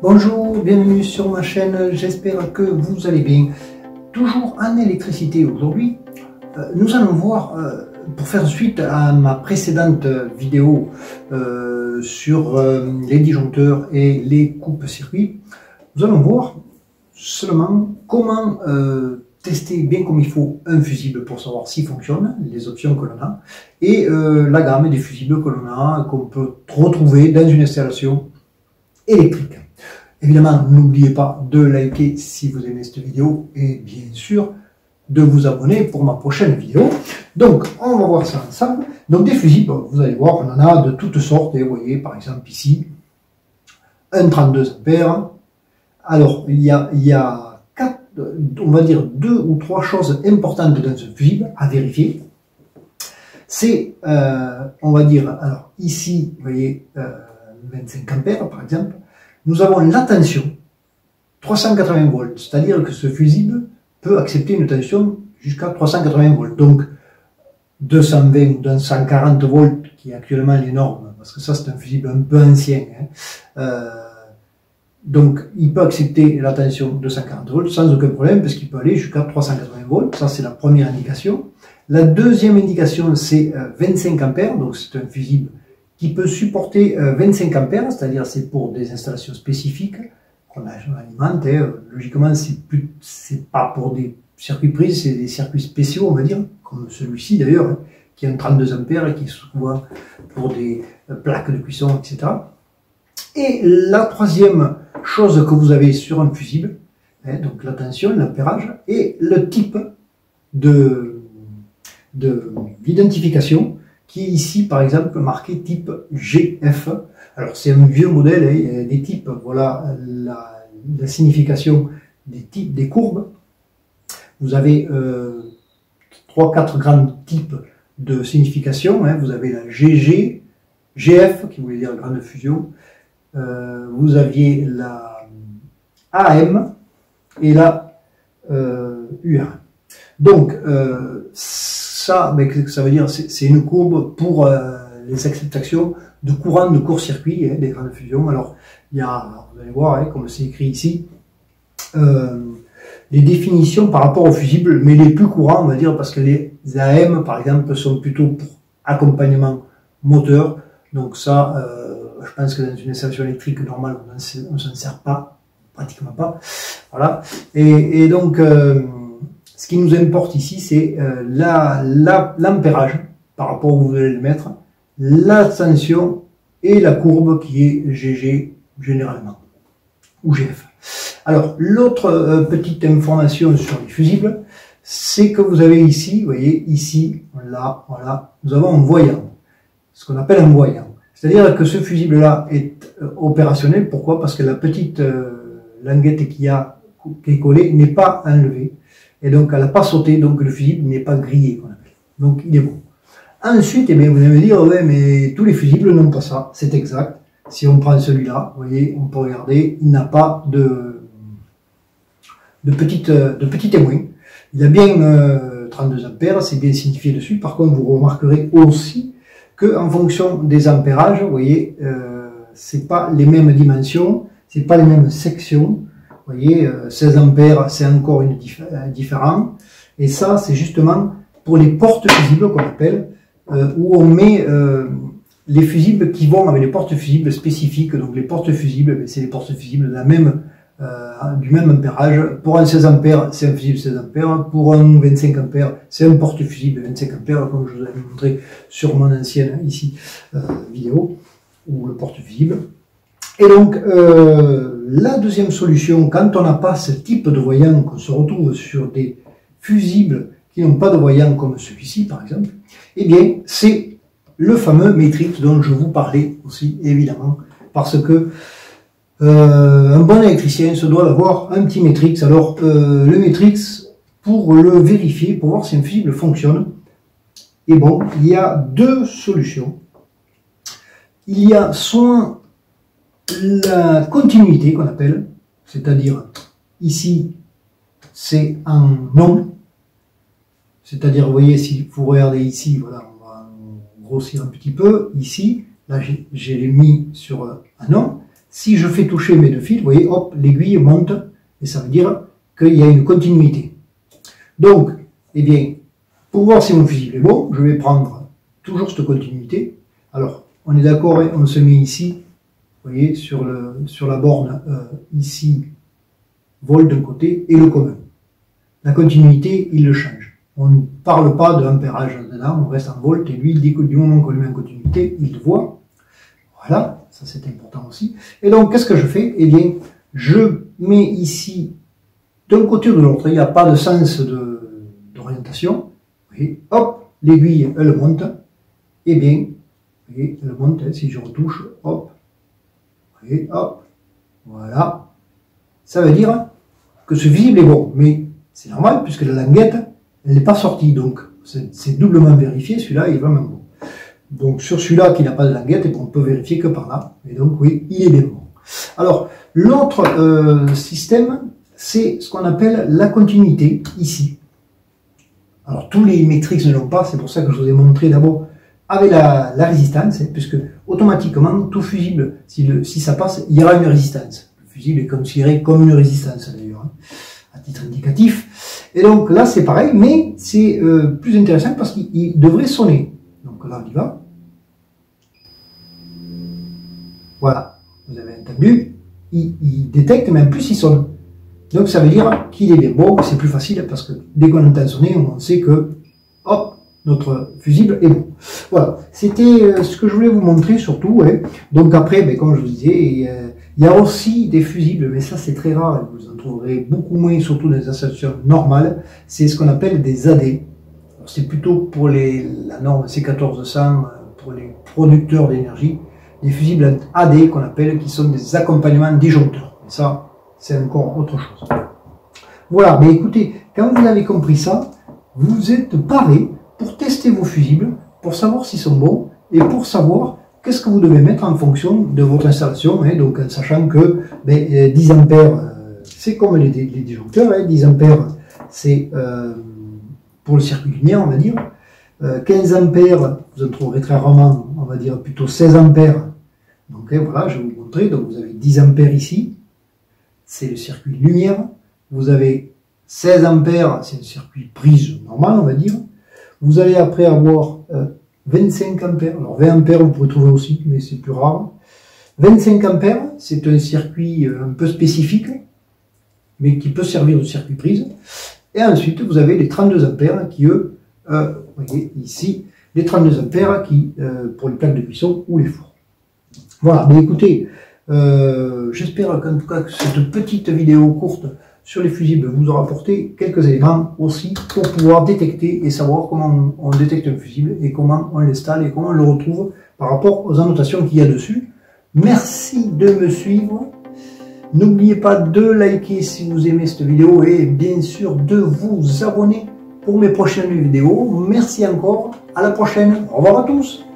Bonjour, bienvenue sur ma chaîne, j'espère que vous allez bien. Toujours en électricité aujourd'hui, nous allons voir, pour faire suite à ma précédente vidéo sur les disjoncteurs et les coupes-circuits, nous allons voir seulement comment tester bien comme il faut un fusible pour savoir s'il fonctionne, les options que l'on a, et la gamme des fusibles que l'on a, qu'on peut retrouver dans une installation électrique. Évidemment, n'oubliez pas de liker si vous aimez cette vidéo et bien sûr de vous abonner pour ma prochaine vidéo. Donc, on va voir ça ensemble. Donc, des fusibles, vous allez voir, on en a de toutes sortes. Et vous voyez, par exemple, ici, un 32 ampères. Alors, il y a quatre, on va dire 2 ou 3 choses importantes dans ce fusible à vérifier. C'est, on va dire, alors ici, vous voyez, 25 ampères par exemple. Nous avons la tension 380 volts, c'est-à-dire que ce fusible peut accepter une tension jusqu'à 380 volts. Donc 220 ou 240 volts, qui est actuellement les normes, parce que ça c'est un fusible un peu ancien. Donc il peut accepter la tension 240 volts sans aucun problème, parce qu'il peut aller jusqu'à 380 volts. Ça c'est la première indication. La deuxième indication c'est 25 ampères, donc c'est un fusible qui peut supporter 25 ampères, c'est-à-dire c'est pour des installations spécifiques qu'on alimente. Logiquement, c'est pas pour des circuits prises, c'est des circuits spéciaux, on va dire, comme celui-ci d'ailleurs, qui est un 32 ampères et qui est souvent pour des plaques de cuisson, etc. Et la troisième chose que vous avez sur un fusible, donc la tension, l'ampérage et le type d'identification, qui est ici par exemple marqué type GF. Alors c'est un vieux modèle, il y a des types, voilà la signification des types, des courbes. Vous avez 3-4 grands types de signification, vous avez la GG, GF qui voulait dire grande fusion, vous aviez la AM et la UR. Donc ça veut dire c'est une courbe pour les acceptations de courant de court-circuit, des grandes fusions. Alors il y a, vous allez voir, comme c'est écrit ici, les définitions par rapport aux fusibles, mais les plus courants, on va dire, parce que les AM par exemple sont plutôt pour accompagnement moteur. Donc ça, je pense que dans une installation électrique normale, on ne s'en sert pas, pratiquement pas. Voilà. Et donc ce qui nous importe ici, c'est l'ampérage par rapport où vous allez le mettre, la tension et la courbe qui est GG généralement, ou GF. Alors, l'autre petite information sur les fusibles, c'est que vous avez ici, vous voyez, ici, là, voilà, nous avons un voyant, ce qu'on appelle un voyant. C'est-à-dire que ce fusible-là est opérationnel. Pourquoi? Parce que la petite languette qui est collée n'est pas enlevée. Et donc, elle n'a pas sauté, donc le fusible n'est pas grillé, qu'on appelle. Donc, il est bon. Ensuite, eh bien, vous allez me dire, ouais, mais tous les fusibles n'ont pas ça. C'est exact. Si on prend celui-là, vous voyez, on peut regarder, il n'a pas de petit témoin. Il a bien 32 ampères, c'est bien signifié dessus. Par contre, vous remarquerez aussi que en fonction des ampérages, vous voyez, c'est pas les mêmes dimensions, c'est pas les mêmes sections. Vous voyez, 16 ampères, c'est encore différent. Et ça, c'est justement pour les portes fusibles qu'on appelle, où on met les fusibles qui vont avec les portes fusibles spécifiques. Donc les portes fusibles, c'est les portes fusibles de du même ampérage. Pour un 16 ampères, c'est un fusible 16 ampères. Pour un 25 ampères, c'est un porte fusible 25 ampères, comme je vous avais montré sur mon ancienne ici vidéo, ou le porte fusible. Et donc, la deuxième solution, quand on n'a pas ce type de voyant, qu'on se retrouve sur des fusibles qui n'ont pas de voyant comme celui-ci par exemple, eh bien c'est le fameux Matrix dont je vous parlais aussi évidemment, parce que un bon électricien se doit d'avoir un petit Matrix. Alors le Matrix, pour le vérifier, pour voir si un fusible fonctionne, et bon, il y a deux solutions. Il y a soit la continuité qu'on appelle, c'est-à-dire ici c'est un non, c'est-à-dire vous voyez, si vous regardez ici, voilà, on va grossir un petit peu, ici, là j'ai mis sur un non, si je fais toucher mes deux fils, vous voyez, hop, l'aiguille monte, et ça veut dire qu'il y a une continuité. Donc, eh bien, pour voir si mon fusible est bon, je vais prendre toujours cette continuité. Alors, on est d'accord, hein, on se met ici, vous voyez, sur la borne, ici, volt d'un côté, et le commun. La continuité, il le change. On ne parle pas de ampérage dedans, on reste en volt, et lui, il dit que du moment qu'on lui met en continuité, il le voit. Voilà, ça c'est important aussi. Et donc, qu'est-ce que je fais? Eh bien, je mets ici, d'un côté ou de l'autre, il n'y a pas de sens d'orientation. Hop, l'aiguille, elle monte. Eh bien, vous voyez, elle monte, hein, si je retouche, hop, vous voyez, hop, voilà. Ça veut dire que ce fusible est bon, mais c'est normal, puisque la languette, elle n'est pas sortie, donc c'est doublement vérifié, celui-là est vraiment bon. Donc sur celui-là qui n'a pas de languette, on peut vérifier que par là, et donc oui, il est bien bon. Alors, l'autre système, c'est ce qu'on appelle la continuité, ici. Alors tous les métriques ne l'ont pas, c'est pour ça que je vous ai montré d'abord avec la résistance, hein, puisque automatiquement, tout fusible, si ça passe, il y aura une résistance. Le fusible est considéré comme une résistance d'ailleurs, hein, à titre indicatif. Et donc là c'est pareil, mais c'est plus intéressant parce qu'il devrait sonner. Donc là on y va. Voilà, vous avez entendu, il détecte, mais en plus il sonne. Donc ça veut dire qu'il est bien bon, c'est plus facile parce que dès qu'on entend sonner, on sait que, hop, notre fusible est bon. Voilà, c'était ce que je voulais vous montrer surtout. Hein. Donc après, ben, comme je vous disais, il y a aussi des fusibles, mais ça c'est très rare, vous en trouverez beaucoup moins, surtout dans les installations normales. C'est ce qu'on appelle des AD. C'est plutôt pour la norme C1400, pour les producteurs d'énergie, des fusibles AD qu'on appelle, qui sont des accompagnements disjoncteurs. Et ça, c'est encore autre chose. Voilà, mais écoutez, quand vous avez compris ça, vous êtes paré pour tester vos fusibles, pour savoir s'ils sont bons, et pour savoir qu'est-ce que vous devez mettre en fonction de votre installation, hein, donc en sachant que 10 ampères, c'est comme les disjoncteurs, hein, 10 ampères, c'est pour le circuit lumière, on va dire. 15 ampères, vous en trouverez très rarement, on va dire plutôt 16 ampères. Donc hein, voilà, je vais vous montrer, donc vous avez 10 ampères ici, c'est le circuit lumière. Vous avez 16 ampères, c'est le circuit prise normal, on va dire. Vous allez après avoir 25 ampères. Alors 20 ampères, vous pouvez trouver aussi, mais c'est plus rare. 25 ampères, c'est un circuit un peu spécifique, mais qui peut servir de circuit prise. Et ensuite, vous avez les 32 ampères qui, eux, vous voyez ici, les 32 ampères qui, pour les plaques de cuisson ou les fours. Voilà, mais écoutez, j'espère qu'en tout cas que cette petite vidéo courte sur les fusibles vous aura apporté quelques éléments aussi pour pouvoir détecter et savoir comment on détecte un fusible et comment on l'installe et comment on le retrouve par rapport aux annotations qu'il y a dessus. Merci de me suivre. N'oubliez pas de liker si vous aimez cette vidéo et bien sûr de vous abonner pour mes prochaines vidéos. Merci encore, à la prochaine, au revoir à tous.